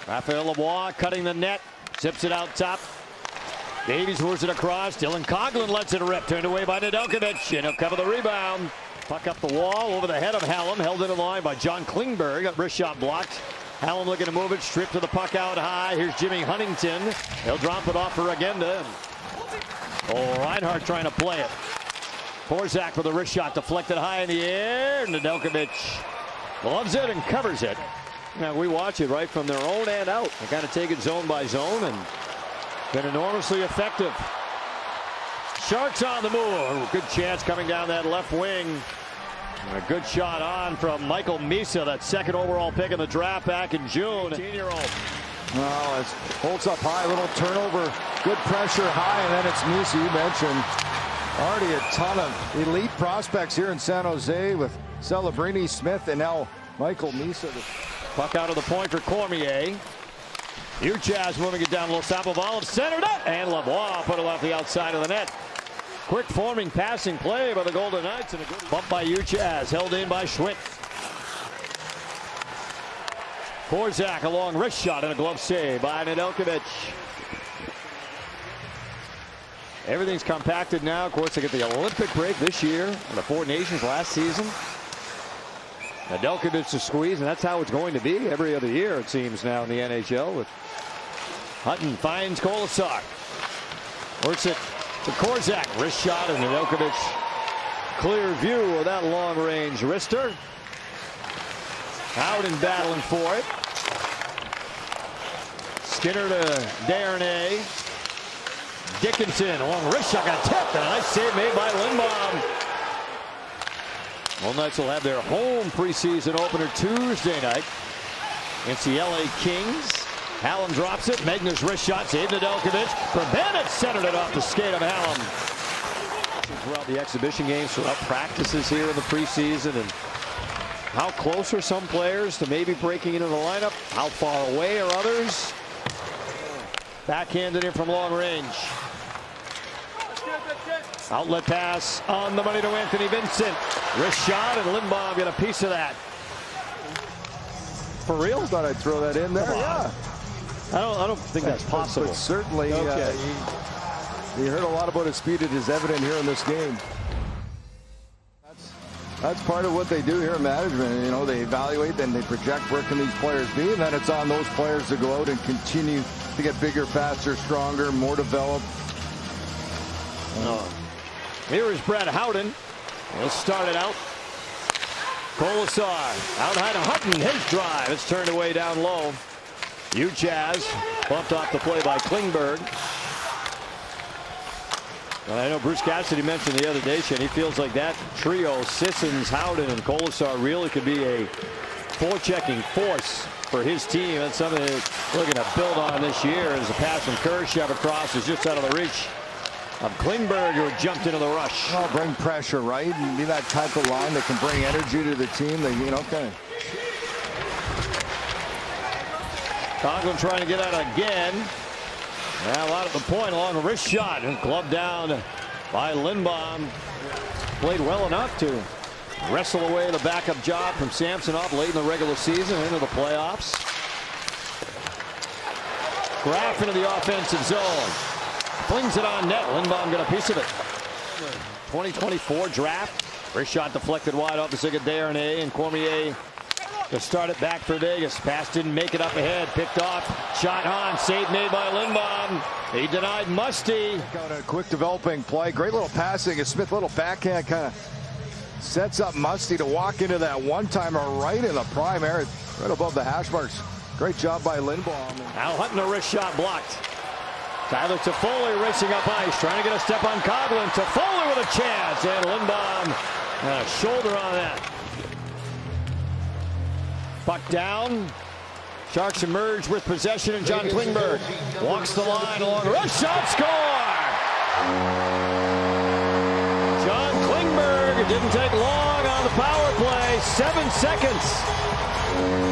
Raphael Lavoie cutting the net. Zips it out top. Davies moves it across. Dylan Coghlan lets it rip. Turned away by Nedeljkovic. And he'll cover the rebound. Puck up the wall over the head of Hallam. Held in a line by John Klingberg. Got wrist shot blocked. Hallam looking to move it. Stripped to the puck out high. Here's Jimmy Huntington. He'll drop it off for Agenda. Oh, Reinhart trying to play it. Forzak with a wrist shot deflected high in the air. Nedeljkovic loves it and covers it. Now we watch it right from their own end out. They kind of take it zone by zone and been enormously effective. Sharks on the move. Good chance coming down that left wing. And a good shot on from Michael Misa, that second overall pick in the draft back in June. 18-year-old. Well, it holds up high, little turnover, good pressure high, and then it's Misa. You mentioned already a ton of elite prospects here in San Jose with Celebrini, Smith, and now Michael Misa. Puck out of the point for Cormier. Jazz moving it down. Sapovaliv centered up, and Lavoie put it off the outside of the net. Quick forming passing play by the Golden Knights, and a good bump by Jazz, held in by Schwitt. Forzak, a long wrist shot and a glove save by Nedeljkovic. Everything's compacted now. Of course, they get the Olympic break this year, and the Four Nations last season. Nedeljkovic to squeeze, and that's how it's going to be every other year, it seems, now in the NHL. With Hutton finds Kolasar. Works it to Forzak. Wrist shot, and Nedeljkovic clear view of that long-range wrister. Howden battling for it. Skinner to Darnay. Dickinson, a long wrist shot, got tipped, and a nice save made by Lindbaum. Golden Knights will have their home preseason opener Tuesday night against the LA Kings. Hallam drops it. Megna's wrist shot, saved Nedeljkovic. Bennett centered it off the skate of Hallam. Throughout the exhibition games, throughout practices here in the preseason, and how close are some players to maybe breaking into the lineup? How far away are others? Backhanded in from long range. Outlet pass on the money to Anthony Vincent. Wrist shot, and Lindbaum got a piece of that. For real? Thought I'd throw that in there. Yeah. I don't think that's possible. But certainly, okay. You heard a lot about his speed. It is evident here in this game. That's part of what they do here in management. You know, they evaluate and they project where can these players be, and then it's on those players to go out and continue to get bigger, faster, stronger, more developed. Here is Brad Howden. He'll start it out. Kolasar out high to Hutton. His drive. It's turned away down low. Jazz bumped off the play by Klingberg. And I know Bruce Cassidy mentioned the other day, Shane, he feels like that trio, Sissons, Howden, and Kolasar, really could be a forechecking force for his team. That's something they're looking to build on this year, as a pass from Kurashev across is just out of the reach of Klingberg, who jumped into the rush. Oh, bring pressure, right? And be that type of line that can bring energy to the team. They, you know, okay. Coghlan trying to get out again. Now out at the point, along a wrist shot, and gloved down by Lindbaum. Played well enough to wrestle away the backup job from Samsonov late in the regular season into the playoffs. Graf into the offensive zone. Flings it on net. Lindbaum got a piece of it. 2024 draft. Wrist shot deflected wide off the stick of Darnay, and Cormier to start it back for Vegas. Pass didn't make it up ahead. Picked off. Shot on. Save made by Lindbaum. He denied Musty. Got a quick developing play. Great little passing. A Smith little backhand kind of sets up Musty to walk into that one-timer right in the prime area, right above the hash marks. Great job by Lindbaum. Al Hutton, a wrist shot blocked. Tyler Toffoli racing up ice, trying to get a step on Coghlan. Toffoli with a chance, and Lindbaum and a shoulder on that. Puck down. Sharks emerge with possession, and John Klingberg walks the line along. Rush shot, score! John Klingberg, it didn't take long on the power play. 7 seconds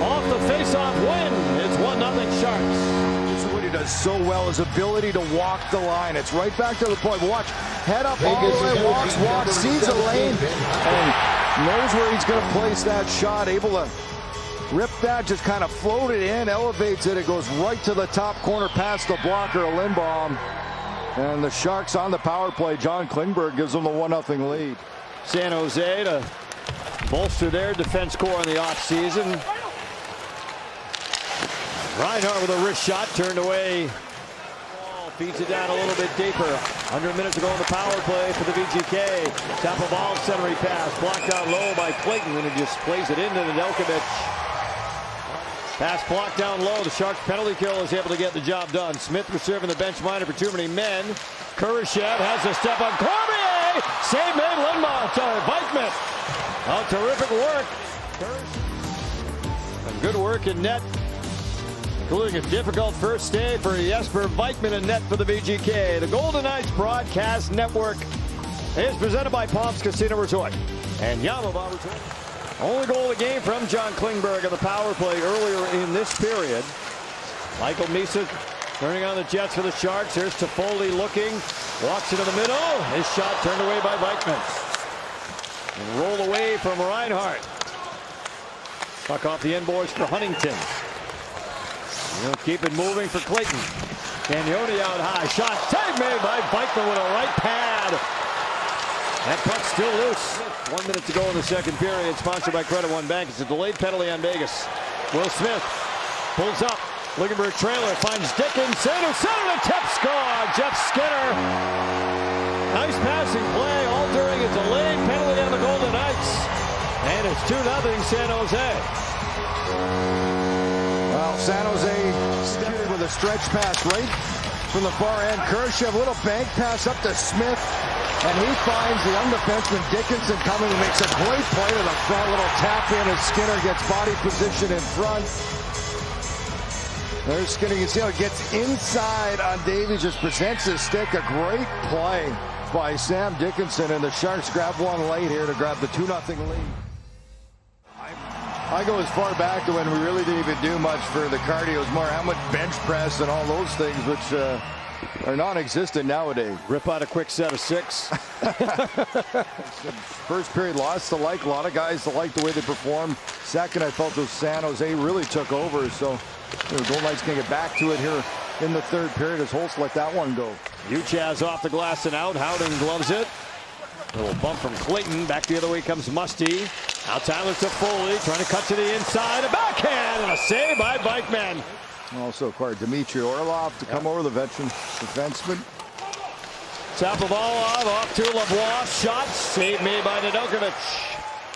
off the face-off win. It's 1-0 Sharks. This is what he does so well, his ability to walk the line. It's right back to the point. Watch, head up all the way, walks, sees a lane, and knows where he's going to place that shot. Able to ripped that, just kind of floated in, elevates it. It goes right to the top corner past the blocker, Lindbaum. And the Sharks on the power play. John Klingberg gives them a 1-0 lead. San Jose to bolster their defense core in the offseason. Reinhart with a wrist shot, turned away. Feeds it down a little bit deeper. 100 minutes to go in the power play for the VGK. Top of all, centering pass. Blocked out low by Clayton, and he just plays it into Nedeljkovic. Pass blocked down low. The Sharks penalty kill is able to get the job done. Smith was serving the bench minor for too many men. Kurashev has a step on Cormier. Save made Lindbaum. Sorry, Vikman. Oh, terrific work. And good work in net, including a difficult first day for Jesper Vikman in net for the VGK. The Golden Knights Broadcast Network is presented by Palms Casino Resort and Yamava Resort. Only goal of the game from John Klingberg on the power play earlier in this period. Michael Misa turning on the Jets for the Sharks. Here's Toffoli looking, walks into the middle. His shot turned away by Vikman. And roll away from Reinhart. Puck off the inboards for Huntington. He'll keep it moving for Clayton. Cagnoni out high. Shot save made by Vikman with a right pad. That puck's still loose. 1 minute to go in the second period. Sponsored by Credit One Bank. It's a delayed penalty on Vegas. Will Smith pulls up. Looking for a trailer. Finds Dickinson. Who centered a tip score. Jeff Skinner. Nice passing play. All during a delayed penalty on the Golden Knights. And it's 2-0 San Jose. Well, San Jose stepped with a stretch pass right from the far end. Kurashev, little bank pass up to Smith, and he finds the young defenseman Dickinson coming and makes a great play to the front. Little tap in as Skinner gets body position in front. There's Skinner. You can see how it gets inside on Davies, just presents his stick. A great play by Sam Dickinson, and the Sharks grab one late here to grab the 2-0 lead. I go as far back to when we really didn't even do much for the cardio. It was more how much bench press and all those things, which are non-existent nowadays. Rip out a quick set of 6. First period lost to like. A lot of guys to like the way they performed. Second, I felt those San Jose really took over. So the Golden Knights can get back to it here in the third period as Holtz let that one go. Uchaz off the glass and out. Howden gloves it. Little bump from Clayton. Back the other way comes Musty. Now Tyler Toffoli trying to cut to the inside. A backhand and a save by Vikman. Also acquired Dmitry Orlov to come over, the veteran defenseman. Top of all off to Lavoie. Shot. Save made by Nedeljkovic.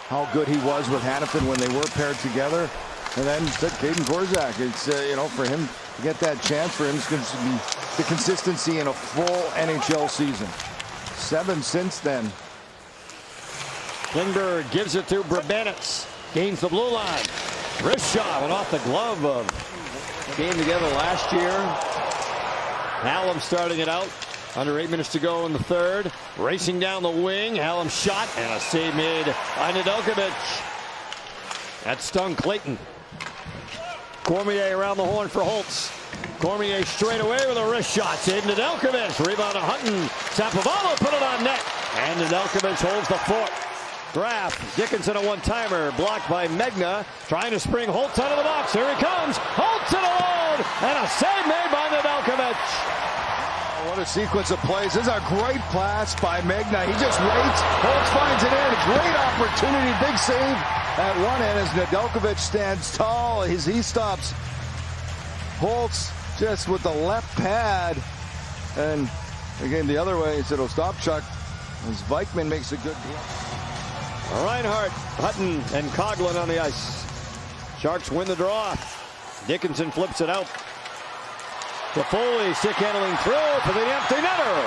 How good he was with Hannafin when they were paired together. And then said Caden Korzak. It's, you know, for him to get that chance, for him, it's going to be the consistency in a full NHL season. 7 since then. Klingberg gives it to Brabenitz. Gains the blue line. Wrist shot went off the glove of game together last year. Hallam starting it out. Under 8 minutes to go in the third. Racing down the wing. Hallam shot and a save made by Nedeljkovic. That stung Clayton. Cormier around the horn for Holtz. Cormier straight away with a wrist shot. Save Nedeljkovic. Rebound to Hutton. Sapovalo put it on net. And Nedeljkovic holds the fort. Graf. Dickinson a one-timer. Blocked by Megna. Trying to spring Holtz out of the box. Here he comes. Holtz in alone. And a save made by Nedeljkovic. What a sequence of plays. This is a great pass by Megna. He just waits. Holtz finds it in. Great opportunity. Big save at one end as Nedeljkovic stands tall as he stops Holtz just with the left pad. And again, the other way, he said, "Oh, stop, Chuck." As Vikman makes a good deal. Reinhart, Hutton, and Coughlin on the ice. Sharks win the draw. Dickinson flips it out. Toffoli stick handling throw for the empty netter.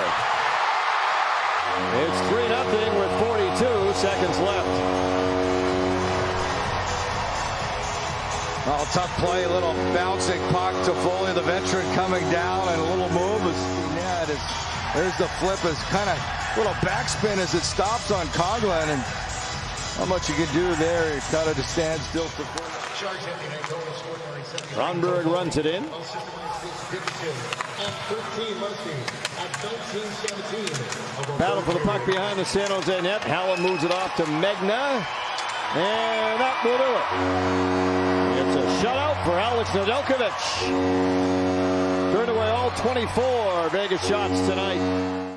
It's 3-0 with 42 seconds left. Oh, tough play, a little bouncing puck. Toffoli, the veteran, coming down, and a little move. There's the flip, is kind of little backspin as it stops on Coughlin, and how much you can do there, it kind of just stands still. Ronberg runs it in. Battle for the puck behind the San Jose net. Hallam moves it off to Megna, and that will do it. It's a shutout for Alex Nedeljkovic. Turned away all 24 Vegas shots tonight.